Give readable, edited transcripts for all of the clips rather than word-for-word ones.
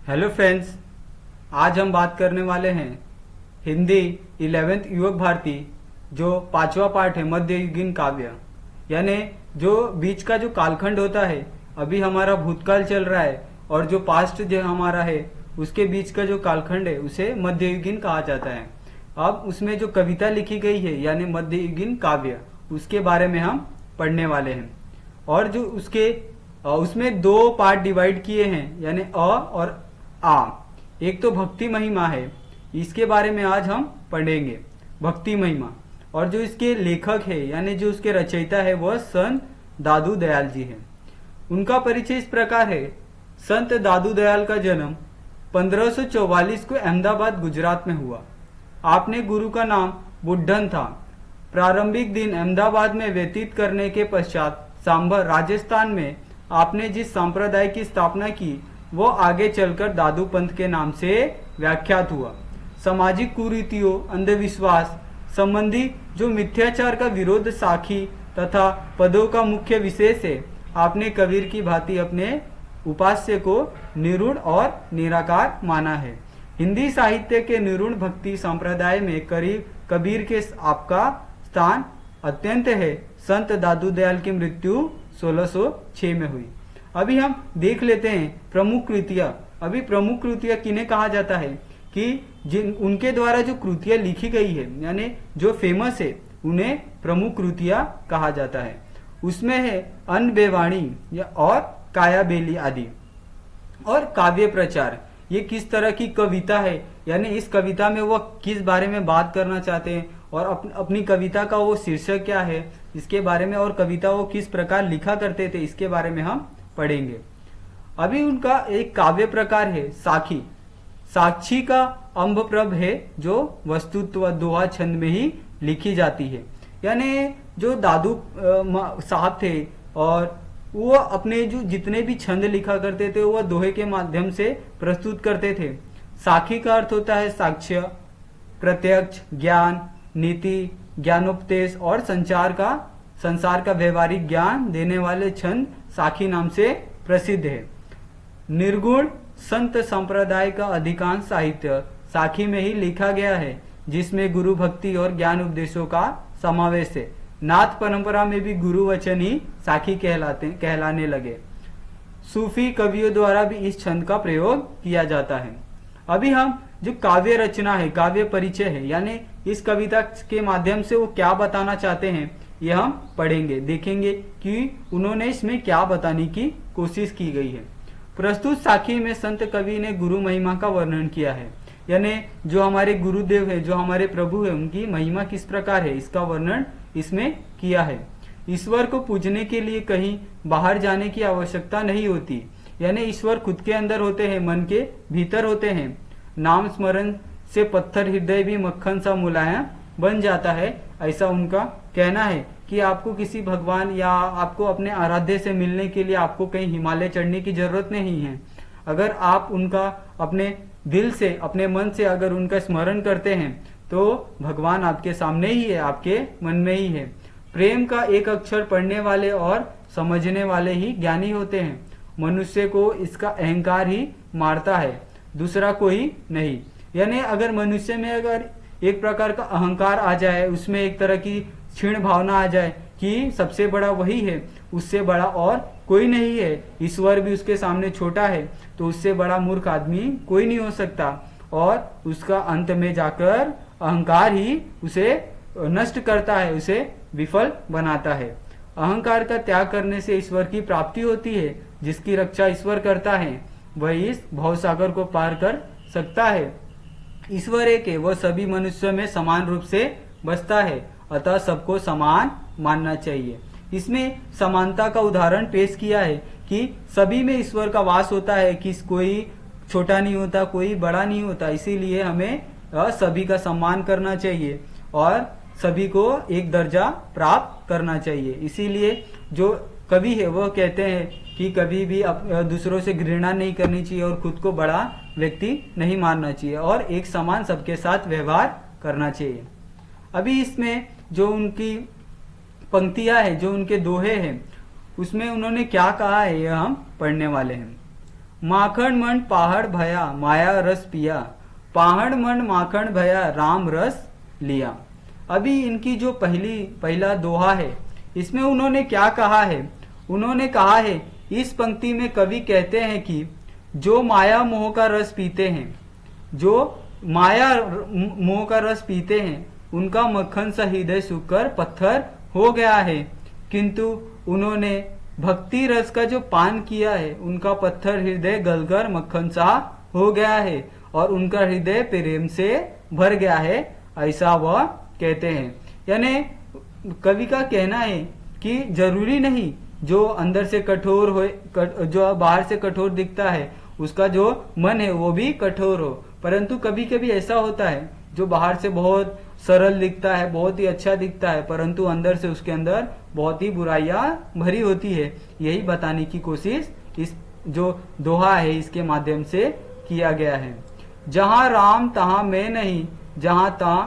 Hello friends, आज हम बात करने वाले हैं हिंदी 11th युवक भारती जो 5वां पार्ट है मध्ययुगीन काव्य। यानी जो बीच का जो कालखंड होता है, अभी हमारा भूतकाल चल रहा है और जो पास्ट जो हमारा है उसके बीच का जो कालखंड है उसे मध्ययुगीन कहा जाता है। अब उसमें जो कविता लिखी गई है यानी मध्ययुगीन काव्य, उसके बारे में हम पढ़ने वाले हैं। और जो उसमें दो पार्ट डिवाइड किए हैं यानी अ और आ। एक तो भक्ति महिमा है, इसके बारे में आज हम पढ़ेंगे। भक्ति महिमा, और जो इसके लेखक है यानी जो उसके रचयिता है वह संत दादू दयाल जी है। उनका परिचय इस प्रकार है। संत दादू दयाल का जन्म 1544 को अहमदाबाद गुजरात में हुआ। आपने गुरु का नाम बुड्ढन था। प्रारंभिक दिन अहमदाबाद में व्यतीत करने के पश्चात सांभर राजस्थान में आपने जिस संप्रदाय की स्थापना की वो आगे चलकर दादू पंथ के नाम से व्याख्यात हुआ। सामाजिक कुरीतियों, अंधविश्वास संबंधी जो मिथ्याचार का विरोध साखी तथा पदों का मुख्य विशेष है। आपने कबीर की भांति अपने उपास्य को निरूढ़ और निराकार माना है। हिंदी साहित्य के निरूढ़ भक्ति संप्रदाय में करीब कबीर के आपका स्थान अत्यंत है। संत दादू दयाल की मृत्यु 1606 में हुई। अभी हम देख लेते हैं प्रमुख कृतियां। अभी प्रमुख कृतियां किन्हें कहा जाता है कि जिन उनके द्वारा जो कृतियां लिखी गई है यानी जो फेमस है उन्हें प्रमुख कृतियां कहा जाता है। उसमें है अन्न बेवाणी या और काया बेली आदि। और काव्य प्रचार, ये किस तरह की कविता है यानी इस कविता में वह किस बारे में बात करना चाहते हैं और अपनी कविता का वो शीर्षक क्या है इसके बारे में, और कविता वो किस प्रकार लिखा करते थे इसके बारे में हम पढ़ेंगे। अभी उनका एक काव्य प्रकार है साखी। साक्षी का अम्भप्रभ है जो वस्तुत्व दोहा छंद में ही लिखी जाती है। यानी जो दादू साहब थे और वो अपने जो जितने भी छंद लिखा करते थे वह दोहे के माध्यम से प्रस्तुत करते थे। साखी का अर्थ होता है साक्ष्य, प्रत्यक्ष, ज्ञान, नीति, ज्ञानोपदेश और संसार का व्यवहारिक ज्ञान देने वाले छंद साखी नाम से प्रसिद्ध है। निर्गुण संत संप्रदाय का अधिकांश साहित्य साखी में ही लिखा गया है, जिसमें गुरु भक्ति और ज्ञान उपदेशों का समावेश है। नाथ परंपरा में भी गुरु वचन ही साखी कहलाने लगे। सूफी कवियों द्वारा भी इस छंद का प्रयोग किया जाता है। अभी हम जो काव्य रचना है, काव्य परिचय है, यानी इस कविता के माध्यम से वो क्या बताना चाहते हैं ये हम पढ़ेंगे, देखेंगे कि उन्होंने इसमें क्या बताने की कोशिश की गई है। प्रस्तुत साखी में संत कवि ने गुरु महिमा का वर्णन किया है। यानी जो हमारे गुरुदेव है, जो हमारे प्रभु है, उनकी महिमा किस प्रकार है इसका वर्णन इसमें किया है। ईश्वर को पूजने के लिए कहीं बाहर जाने की आवश्यकता नहीं होती। यानी ईश्वर खुद के अंदर होते हैं, मन के भीतर होते हैं। नाम स्मरण से पत्थर हृदय भी मक्खन सा मुलायम बन जाता है, ऐसा उनका कहना है कि आपको किसी भगवान या आपको अपने आराध्य से मिलने के लिए आपको कहीं हिमालय चढ़ने की जरूरत नहीं है। अगर आप उनका अपने दिल से, अपने मन से अगर उनका स्मरण करते हैं तो भगवान आपके सामने ही है, आपके मन में ही है। प्रेम का एक अक्षर पढ़ने वाले और समझने वाले ही ज्ञानी होते हैं। मनुष्य को इसका अहंकार ही मारता है, दूसरा कोई नहीं। यानी अगर मनुष्य में अगर एक प्रकार का अहंकार आ जाए, उसमें एक तरह की क्षीण भावना आ जाए कि सबसे बड़ा वही है, उससे बड़ा और कोई नहीं है, ईश्वर भी उसके सामने छोटा है, तो उससे बड़ा मूर्ख आदमी कोई नहीं हो सकता। और उसका अंत में जाकर अहंकार ही उसे नष्ट करता है, उसे विफल बनाता है। अहंकार का त्याग करने से ईश्वर की प्राप्ति होती है। जिसकी रक्षा ईश्वर करता है वह इस भवसागर को पार कर सकता है। ईश्वर एक है, वह सभी मनुष्यों में समान रूप से बसता है, अतः सबको समान मानना चाहिए। इसमें समानता का उदाहरण पेश किया है कि सभी में ईश्वर का वास होता है, कि कोई छोटा नहीं होता, कोई बड़ा नहीं होता। इसीलिए हमें सभी का सम्मान करना चाहिए और सभी को एक दर्जा प्राप्त करना चाहिए। इसीलिए जो कवि है वह कहते हैं कि कभी भी दूसरों से घृणा नहीं करनी चाहिए और खुद को बड़ा व्यक्ति नहीं मानना चाहिए और एक समान सबके साथ व्यवहार करना चाहिए। अभी इसमें जो उनकी पंक्तियां है, जो उनके दोहे हैं, उसमें उन्होंने क्या कहा है यह हम पढ़ने वाले हैं। माखन मन पहाड़ भया माया रस पिया, पहाड़ मन माखन भया राम रस लिया। अभी इनकी जो पहला दोहा है, इसमें उन्होंने क्या कहा है? उन्होंने कहा है, इस पंक्ति में कवि कहते हैं कि जो माया मोह का रस पीते हैं, जो माया मोह का रस पीते हैं, उनका मक्खन सा हृदय सूखकर पत्थर हो गया है, किंतु उन्होंने भक्ति रस का जो पान किया है, उनका पत्थर हृदय गलकर मक्खन सा हो गया है और उनका हृदय प्रेम से भर गया है, ऐसा वह कहते हैं। यानी कवि का कहना है कि जरूरी नहीं जो अंदर से कठोर हो, जो बाहर से कठोर दिखता है, उसका जो मन है वो भी कठोर हो, परंतु कभी कभी ऐसा होता है जो बाहर से बहुत सरल दिखता है, बहुत ही अच्छा दिखता है, परंतु अंदर से उसके अंदर बहुत ही बुराइयां भरी होती है। यही बताने की कोशिश इस जो दोहा है इसके माध्यम से किया गया है। जहां राम तहां मैं नहीं, जहां तहां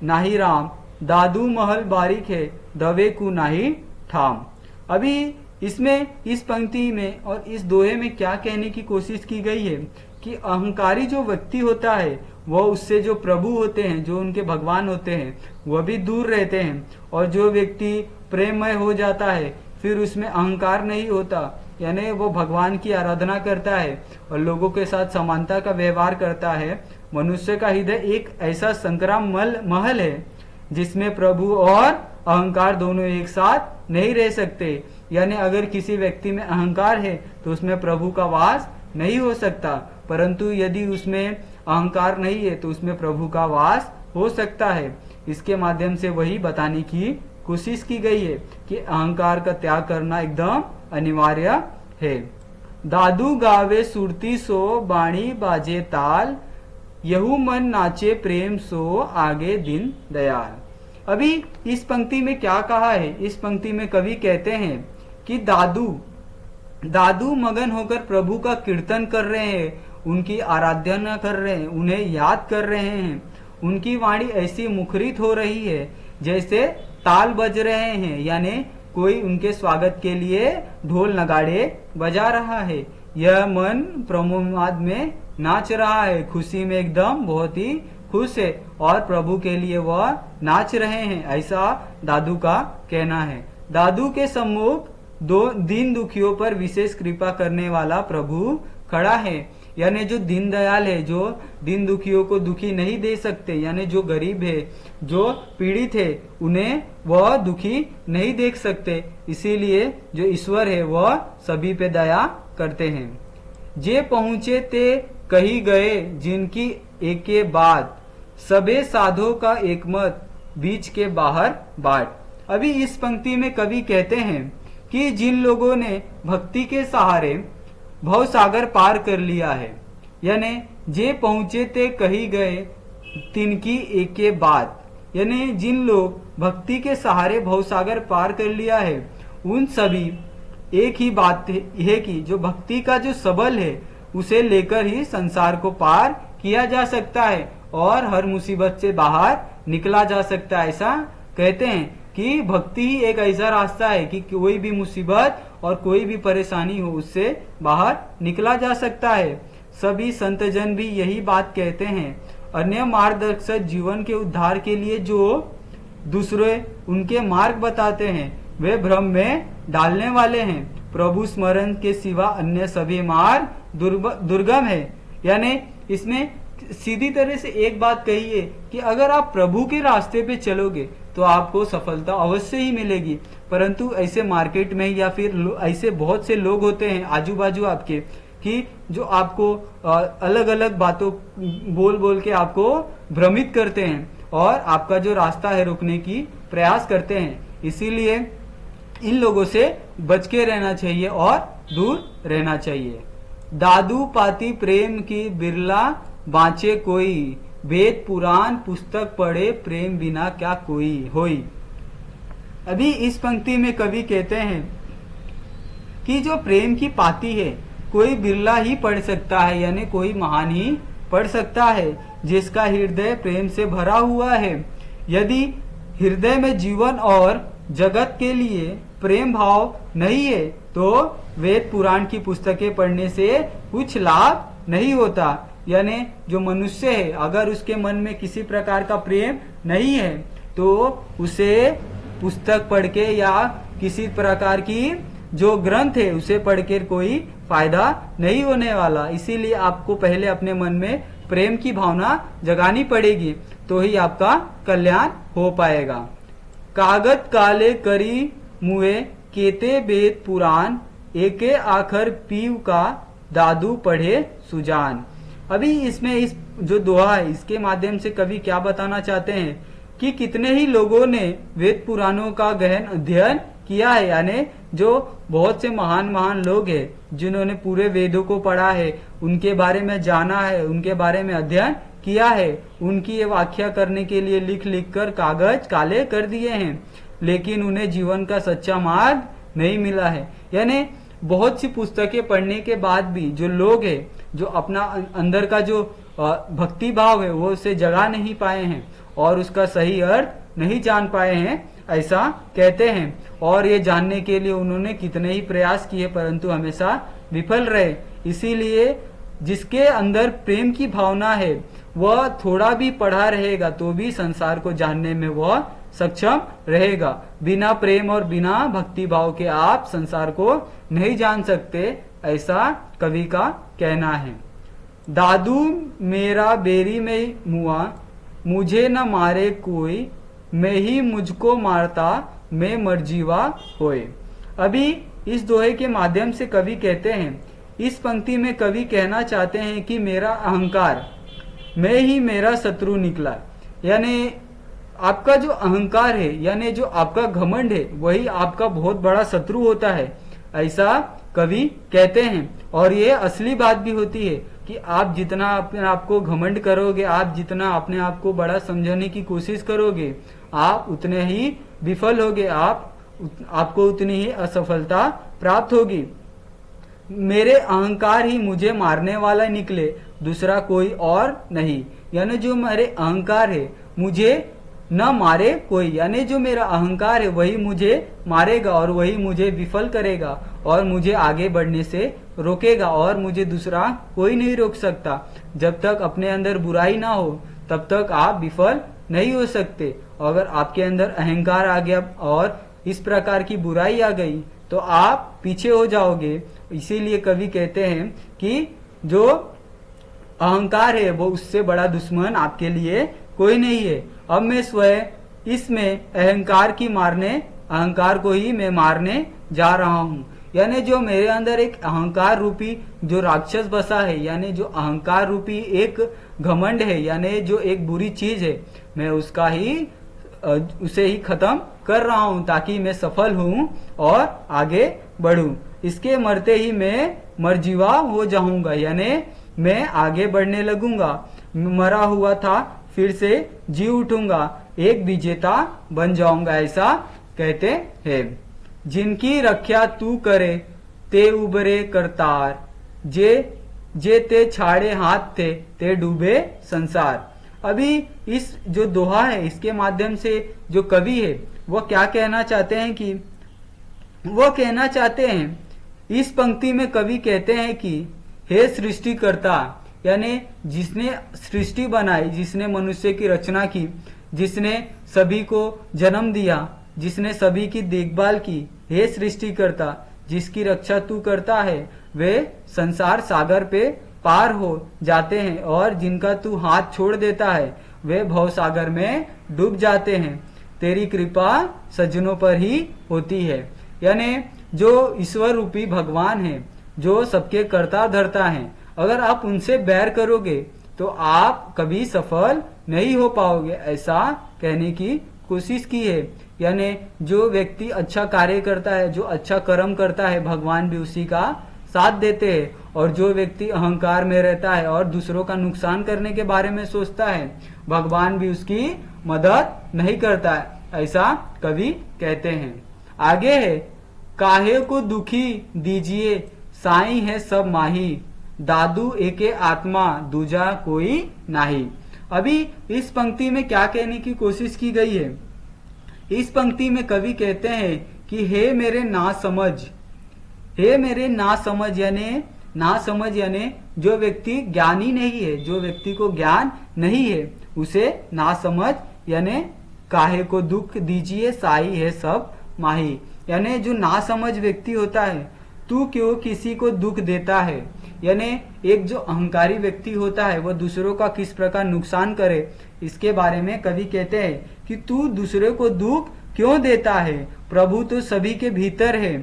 नाही राम, दादू महल बारीक है दवे को नाही ठाम। अभी इसमें इस पंक्ति में और इस दोहे में क्या कहने की कोशिश की गई है कि अहंकारी जो व्यक्ति होता है वह उससे जो प्रभु होते हैं, जो उनके भगवान होते हैं, वह भी दूर रहते हैं, और जो व्यक्ति प्रेममय हो जाता है फिर उसमें अहंकार नहीं होता, यानी वो भगवान की आराधना करता है और लोगों के साथ समानता का व्यवहार करता है। मनुष्य का हृदय एक ऐसा संग्राम महल है जिसमें प्रभु और अहंकार दोनों एक साथ नहीं रह सकते। यानी अगर किसी व्यक्ति में अहंकार है तो उसमें प्रभु का वास नहीं हो सकता, परंतु यदि उसमें अहंकार नहीं है तो उसमें प्रभु का वास हो सकता है। इसके माध्यम से वही बताने की कोशिश की गई है कि अहंकार का त्याग करना एकदम अनिवार्य है। दादू गावे सुरती सो बाणी बाजे ताल, यहू मन नाचे प्रेम सो आगे दिन दयाल। अभी इस पंक्ति में क्या कहा है? इस पंक्ति में कवि कहते हैं कि दादू मगन होकर प्रभु का कीर्तन कर रहे हैं, उनकी आराधना कर रहे हैं, उन्हें याद कर रहे हैं। उनकी वाणी ऐसी मुखरित हो रही है जैसे ताल बज रहे हैं, यानी कोई उनके स्वागत के लिए ढोल नगाड़े बजा रहा है। यह मन प्रमोद में नाच रहा है, खुशी में एकदम बहुत ही खुश है और प्रभु के लिए वह नाच रहे हैं, ऐसा दादू का कहना है। दादू के सम्मुख दो दीन दुखियों पर विशेष कृपा करने वाला प्रभु खड़ा है, यानी जो दीन दयाल है, जो दीन दुखियों को दुखी नहीं दे सकते, यानी जो गरीब है, जो पीड़ित है, उन्हें वह दुखी नहीं देख सकते, इसीलिए जो ईश्वर है वह सभी पे दया करते हैं। जे पहुंचे ते कही गए जिनकी एके बात, सबे साधो का एक मत बीच के बाहर बाट। अभी इस पंक्ति में कवि कहते हैं कि जिन लोगों ने भक्ति के सहारे भव सागर पार कर लिया है, यानी जे पहुंचे ते कही गए तिनकी एके बात, यानी जिन लोग भक्ति के सहारे भव सागर पार कर लिया है, उन सभी एक ही बात है कि जो भक्ति का जो सबल है उसे लेकर ही संसार को पार किया जा सकता है और हर मुसीबत से बाहर निकला जा सकता है। ऐसा कहते हैं कि भक्ति ही एक ऐसा रास्ता है कि कोई भी मुसीबत और कोई भी परेशानी हो उससे बाहर निकला जा सकता है। सभी संतजन भी यही बात कहते हैं। अन्य मार्गदर्शक जीवन के उद्धार के लिए जो दूसरे उनके मार्ग बताते हैं वे भ्रम में डालने वाले हैं। प्रभु स्मरण के सिवा अन्य सभी मार्ग दुर्गम है। यानी इसमें सीधी तरह से एक बात कही है कि अगर आप प्रभु के रास्ते पे चलोगे तो आपको सफलता अवश्य ही मिलेगी, परंतु ऐसे मार्केट में या फिर ऐसे बहुत से लोग होते हैं आजू बाजू आपके कि जो आपको अलग अलग बातों बोल बोल के आपको भ्रमित करते हैं और आपका जो रास्ता है रोकने की प्रयास करते हैं। इसीलिए इन लोगों से बच के रहना चाहिए और दूर रहना चाहिए। दादू पाती प्रेम की बिरला बाँचे कोई, वेद पुराण पुस्तक पढ़े प्रेम बिना क्या कोई होई। अभी इस पंक्ति में कवि कहते हैं कि जो प्रेम की पाती है कोई बिरला ही पढ़ सकता है, यानी कोई महान ही पढ़ सकता है जिसका हृदय प्रेम से भरा हुआ है। यदि हृदय में जीवन और जगत के लिए प्रेम भाव नहीं है तो वेद पुराण की पुस्तकें पढ़ने से कुछ लाभ नहीं होता। यानी जो मनुष्य है अगर उसके मन में किसी प्रकार का प्रेम नहीं है तो उसे पुस्तक पढ़ के या किसी प्रकार की जो ग्रंथ है उसे पढ़ के कोई फायदा नहीं होने वाला। इसीलिए आपको पहले अपने मन में प्रेम की भावना जगानी पड़ेगी, तो ही आपका कल्याण हो पाएगा। कागज काले करी मुए केते वेद पुराण, एके आखर पीव का दादू पढ़े सुजान। अभी इसमें इस जो दोहा है इसके माध्यम से कवि क्या बताना चाहते हैं कि कितने ही लोगों ने वेद पुराणों का गहन अध्ययन किया है। यानी जो बहुत से महान महान लोग हैं जिन्होंने पूरे वेदों को पढ़ा है, उनके बारे में जाना है, उनके बारे में अध्ययन किया है, उनकी ये व्याख्या करने के लिए लिख लिख कर कागज काले कर दिए हैं, लेकिन उन्हें जीवन का सच्चा मार्ग नहीं मिला है। यानी बहुत सी पुस्तकें पढ़ने के बाद भी जो लोग हैं जो अपना अंदर का जो भक्ति भाव है वो उसे जगा नहीं पाए हैं और उसका सही अर्थ नहीं जान पाए हैं, ऐसा कहते हैं। और ये जानने के लिए उन्होंने कितने ही प्रयास किए परंतु हमेशा विफल रहे। इसीलिए जिसके अंदर प्रेम की भावना है वह थोड़ा भी पढ़ा रहेगा तो भी संसार को जानने में वह सक्षम रहेगा। बिना प्रेम और बिना भक्ति भाव के आप संसार को नहीं जान सकते, ऐसा कवि का कहना है। दादू मेरा बेरी में मुआ, मुझे न मारे कोई, मैं ही मुझको मारता, मैं मरजीवा होए। अभी इस दोहे के माध्यम से कवि कहते हैं, इस पंक्ति में कवि कहना चाहते हैं कि मेरा अहंकार, मैं ही मेरा शत्रु निकला। यानी आपका जो अहंकार है यानी जो आपका घमंड है वही आपका बहुत बड़ा शत्रु होता है, ऐसा कवि कहते हैं। और ये असली बात भी होती है कि आप जितना अपने आप को घमंड करोगे, आप जितना अपने आप को बड़ा समझने की कोशिश करोगे, आप उतने ही विफल होगे, आपको उतनी ही असफलता प्राप्त होगी। मेरे अहंकार ही मुझे मारने वाला निकले, दूसरा कोई और नहीं। यानी जो मेरे अहंकार है मुझे न मारे कोई, यानी जो मेरा अहंकार है वही मुझे मारेगा और वही मुझे विफल करेगा और मुझे आगे बढ़ने से रोकेगा, और मुझे दूसरा कोई नहीं रोक सकता। जब तक अपने अंदर बुराई ना हो तब तक आप विफल नहीं हो सकते। अगर आपके अंदर अहंकार आ गया और इस प्रकार की बुराई आ गई तो आप पीछे हो जाओगे। इसीलिए कवि कहते हैं कि जो अहंकार है वो उससे बड़ा दुश्मन आपके लिए कोई नहीं है। अब मैं स्वयं इसमें अहंकार को ही मैं मारने जा रहा हूँ। यानी जो मेरे अंदर एक अहंकार रूपी जो राक्षस बसा है, यानी जो अहंकार रूपी एक घमंड है, यानी जो एक बुरी चीज है, मैं उसे ही खत्म कर रहा हूँ ताकि मैं सफल हूँ और आगे बढ़ूं। इसके मरते ही मैं मरजीवा हो जाऊंगा, यानी मैं आगे बढ़ने लगूंगा। मरा हुआ था फिर से जी उठूंगा, एक विजेता बन जाऊंगा, ऐसा कहते हैं। जिनकी रक्षा तू करे ते उबरे करतार, जे ते छाड़े हाथ थे ते डूबे संसार। अभी इस जो दोहा है इसके माध्यम से जो कवि है वो क्या कहना चाहते हैं कि वो कहना चाहते हैं, इस पंक्ति में कवि कहते हैं कि हे सृष्टिकर्ता, यानी जिसने सृष्टि बनाई, जिसने मनुष्य की रचना की, जिसने सभी को जन्म दिया, जिसने सभी की देखभाल की, हे सृष्टिकर्ता, जिसकी रक्षा तू करता है वे संसार सागर पे पार हो जाते हैं और जिनका तू हाथ छोड़ देता है वे भव सागर में डूब जाते हैं। तेरी कृपा सज्जनों पर ही होती है। यानी जो ईश्वर रूपी भगवान है, जो सबके कर्ता धर्ता हैं, अगर आप उनसे बैर करोगे तो आप कभी सफल नहीं हो पाओगे, ऐसा कहने की कोशिश की है। यानी जो व्यक्ति अच्छा कार्य करता है, जो अच्छा कर्म करता है, भगवान भी उसी का साथ देते हैं, और जो व्यक्ति अहंकार में रहता है और दूसरों का नुकसान करने के बारे में सोचता है, भगवान भी उसकी मदद नहीं करता है, ऐसा कवि कहते हैं। आगे है, काहे को दुखी दीजिए साई है सब माही, दादू एके आत्मा दूजा कोई नाही। अभी इस पंक्ति में क्या कहने की कोशिश की गई है? इस पंक्ति में कवि कहते हैं कि हे मेरे ना समझ, हे मेरे ना समझ यानी जो व्यक्ति ज्ञानी नहीं है, जो व्यक्ति को ज्ञान नहीं है, उसे ना समझ यानी काहे को दुख दीजिए साई है सब माही। यानी जो ना समझ व्यक्ति होता है, तू क्यों किसी को दुख देता है। यानी एक जो अहंकारी व्यक्ति होता है, वह दूसरों का किस प्रकार नुकसान करे, इसके बारे में कवि कहते हैं कि तू दूसरे को दुख क्यों देता है, प्रभु तो सभी के भीतर है,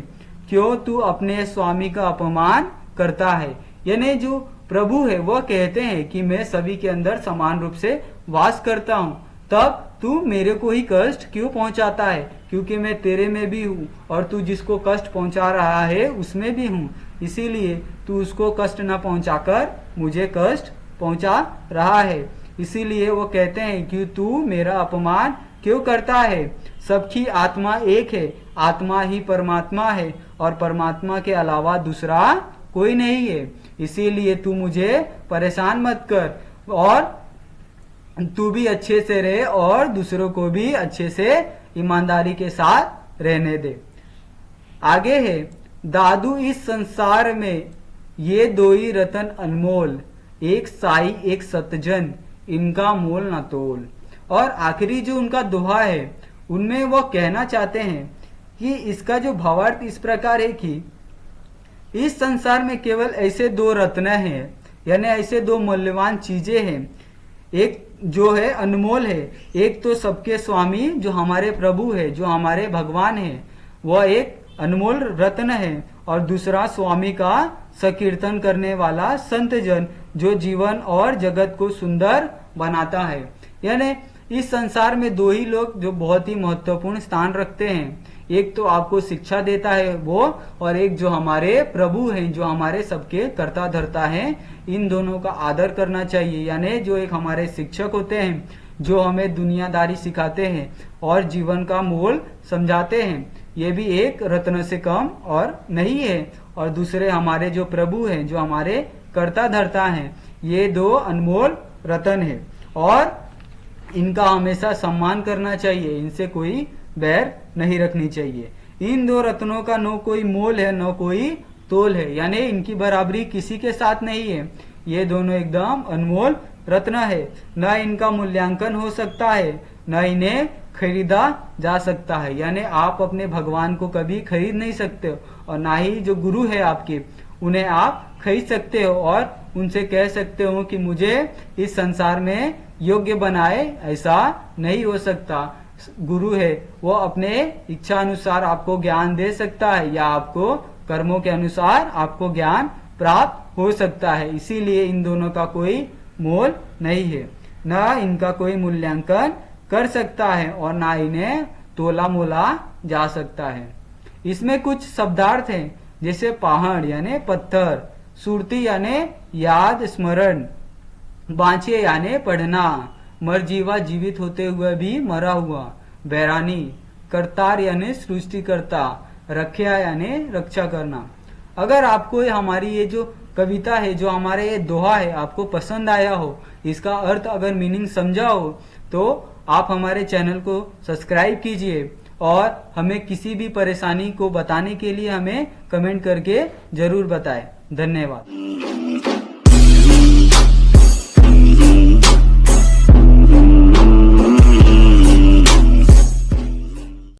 क्यों तू अपने स्वामी का अपमान करता है। यानी जो प्रभु है वह कहते हैं कि मैं सभी के अंदर समान रूप से वास करता हूँ, तब तू मेरे को ही कष्ट क्यों पहुंचाता है, क्योंकि मैं तेरे में भी हूँ और तू जिसको कष्ट पहुंचा रहा है उसमें भी हूँ, इसीलिए तू उसको कष्ट न पहुंचाकर मुझे कष्ट पहुंचा रहा है। इसीलिए वो कहते हैं कि तू मेरा अपमान क्यों करता है। सबकी आत्मा एक है, आत्मा ही परमात्मा है और परमात्मा के अलावा दूसरा कोई नहीं है, इसीलिए तू मुझे परेशान मत कर और तू भी अच्छे से रहे और दूसरों को भी अच्छे से ईमानदारी के साथ रहने दे। आगे है, दादू इस संसार में ये दो ही रतन अनमोल, एक साई एक सतजन, इनका मोल न तोल। और आखिरी जो उनका दोहा है, उनमें वो कहना चाहते हैं कि इसका जो भावार्थ इस प्रकार है कि इस संसार में केवल ऐसे दो रत्न हैं, यानी ऐसे दो मूल्यवान चीजें हैं, एक जो है अनमोल है, एक तो सबके स्वामी जो हमारे प्रभु है, जो हमारे भगवान है, वह एक अनमोल रत्न है, और दूसरा स्वामी का संकीर्तन करने वाला संत जन जो जीवन और जगत को सुंदर बनाता है। यानी इस संसार में दो ही लोग जो बहुत ही महत्वपूर्ण स्थान रखते हैं, एक तो आपको शिक्षा देता है वो, और एक जो हमारे प्रभु हैं, जो हमारे सबके कर्ता धर्ता हैं, इन दोनों का आदर करना चाहिए। यानी जो एक हमारे शिक्षक होते हैं, जो हमें दुनियादारी सिखाते हैं और जीवन का मोल समझाते हैं, ये भी एक रत्न से कम और नहीं है। और दूसरे हमारे जो प्रभु हैं, जो हमारे कर्ता धर्ता हैं, ये दो अनमोल रत्न है और इनका हमेशा सम्मान करना चाहिए, इनसे कोई बैर नहीं रखनी चाहिए। इन दो रत्नों का न कोई मोल है न कोई तोल है, यानी इनकी बराबरी किसी के साथ नहीं है। ये दोनों एकदम अनमोल रत्न है, न इनका मूल्यांकन हो सकता है, न इन्हें खरीदा जा सकता है। यानी आप अपने भगवान को कभी खरीद नहीं सकते हो, और ना ही जो गुरु है आपके, उन्हें आप खरीद सकते हो और उनसे कह सकते हो कि मुझे इस संसार में योग्य बनाए, ऐसा नहीं हो सकता। गुरु है वो अपने इच्छा अनुसार आपको ज्ञान दे सकता है, या आपको कर्मों के अनुसार आपको ज्ञान प्राप्त हो सकता है। इसीलिए इन दोनों का कोई मोल नहीं है, न इनका कोई मूल्यांकन कर सकता है और ना इन्हें तोला मोला जा सकता है। इसमें कुछ शब्दार्थ हैं, जैसे पहाड़ यानी पत्थर, सुरती यानी याद स्मरण, बांचे यानी पढ़ना, मरजीवा जीवित होते हुए भी मरा हुआ, बैरानी, करतार यानी सृष्टिकर्ता, रख्या यानी रक्षा करना। अगर आपको हमारी ये जो कविता है, जो हमारे ये दोहा है, आपको पसंद आया हो, इसका अर्थ अगर मीनिंग समझा हो, तो आप हमारे चैनल को सब्सक्राइब कीजिए और हमें किसी भी परेशानी को बताने के लिए हमें कमेंट करके जरूर बताएं। धन्यवाद।